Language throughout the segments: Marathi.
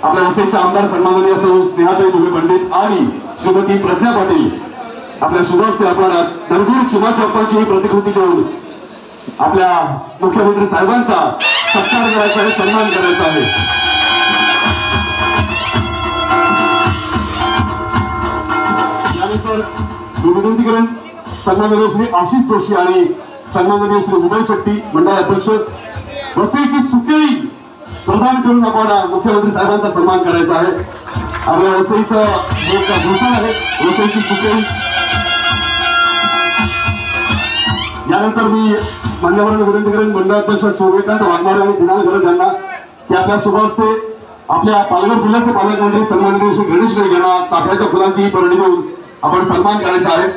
आपल्या वसईच्या आमदार सन्माननीय सौ स्नेहाताई दुबे पंडित आणि श्रीमती प्रज्ञा पाटील आपल्या शुभहस्ते आपण धनगीर चिमाचौपांची ही प्रतिकृती देऊन आपल्या मुख्यमंत्री साहेबांचा सत्कार करायचा आहे, सन्मान करायचा आहे। यानंतर विनंती करेन सन्माननीय श्री आशिष जोशी आणि सन्माननीय श्री उदय शक्ती मंडळ अध्यक्ष वसईची सुकेळी प्रदान करून आपण मुख्यमंत्री साहेबांचा सन्मान करायचा आहे। आपल्या वसईचं एक भूषण आहे वसईची सुकेळी। यानंतर मी मान्यवरांना विनंती करेन मंडळ अध्यक्ष सूर्यकांत वाघमारे आणि कुणाल गरज यांना की आपल्या शुभहस्ते आपल्या पालघर जिल्ह्याचे पालकमंत्री सन्माननीय श्री गणेश नाईक यांना चाफ्याच्या फुलांची परडी देऊन आपण सन्मान करायचा आहे।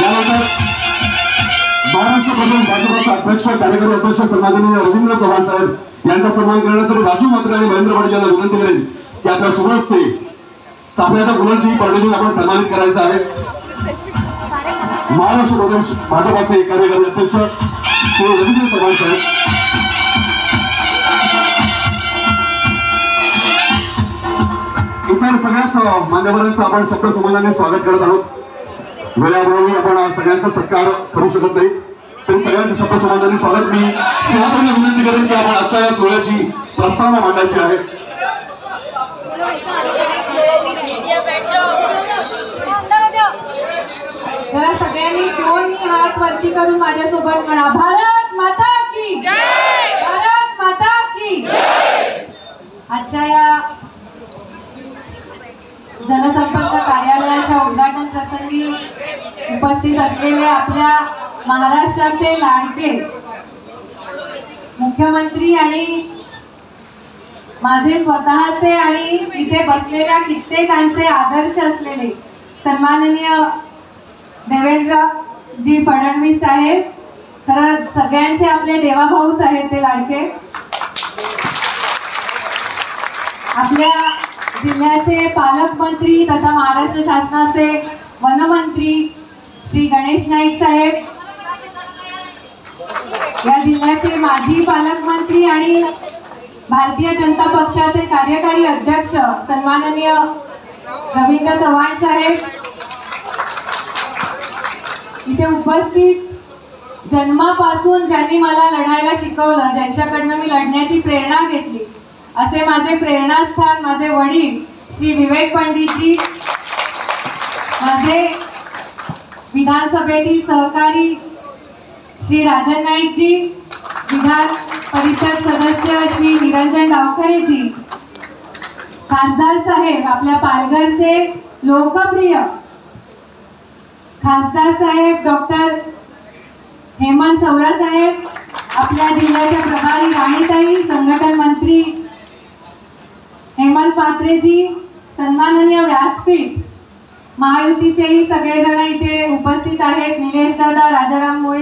यानंतर महाराष्ट्र प्रदेश भाजपचे अध्यक्ष कार्यकारी अध्यक्ष सन्माननीय रवींद्र चव्हाण साहेब यांचा सन्मान करण्यासाठी राजू मात्रे आणि महेंद्र पाटील यांना विनंती करेन की आपल्या शुभहस्ते चाफ्याच्या फुलांची परडी देऊन आपण सन्मानित करायचं आहे। महाराष्ट्र प्रदेश भाजपचे कार्यकारी अध्यक्ष श्री रवींद्र चव्हाण साहेब। इतर सगळ्याच मान्यवरांचं आपण शब्द समानाने स्वागत करत आहोत। वेळाभावी आपण सगळ्यांचा सत्कार करू शकत नाही तरी सगळ्यांचं शब्द समानाने स्वागत मी स्नेहाताईंना विनंती करेन की आपण आजच्या या सोहळ्याची प्रस्तावना मांडायची आहे। जरा सगळ्यांनी दोन्ही हात वरती करून माझ्यासोबत म्हणा भारत माता की जय, भारत माता की जय। आजच्या या जनसंपर्क कार्यालयाच्या उद्घाटन प्रसंगी उपस्थित असलेले आपल्या महाराष्ट्राचे लाडके मुख्यमंत्री आणि माझे स्वतःचे आणि इथे बसलेल्या कित्येकांचे आदर्श असलेले सन्माननीय देवेंद्र जी फडणवीस साहेब, खरं सगळ्यांचे आपले देवाभाऊच आहेत ते लाडके। आपल्या जिल्ह्याचे पालकमंत्री तथा महाराष्ट्र शासनाचे वनमंत्री श्री गणेश नाईक साहेब, या जिल्ह्याचे माजी पालकमंत्री आणि भारतीय जनता पक्षाचे कार्यकारी अध्यक्ष सन्माननीय रवींद्र चव्हाण साहेब, इथे उपस्थित जन्मापासून ज्यांनी मला लढायला शिकवलं, ज्यांच्याकडनं मी लढण्याची प्रेरणा घेतली, असे माझे प्रेरणास्थान माझे वडील श्री विवेक पंडितजी, माझे विधानसभेतील सहकारी श्री राजन नाईकजी, विधान परिषद सदस्य श्री निरंजन डावखरेजी, खासदार साहेब आपल्या पालघरचे लोकप्रिय खासदार साहेब डॉक्टर हेमंत सौरा साहेब, आपल्या जिल्ह्याच्या प्रभारी राणीताई, संघटन मंत्री हेमंत पात्रेजी, सन्माननीय व्यासपीठ महायुतीचेही सगळेजण इथे उपस्थित आहेत, निलेश दादा, राजाराम मुळे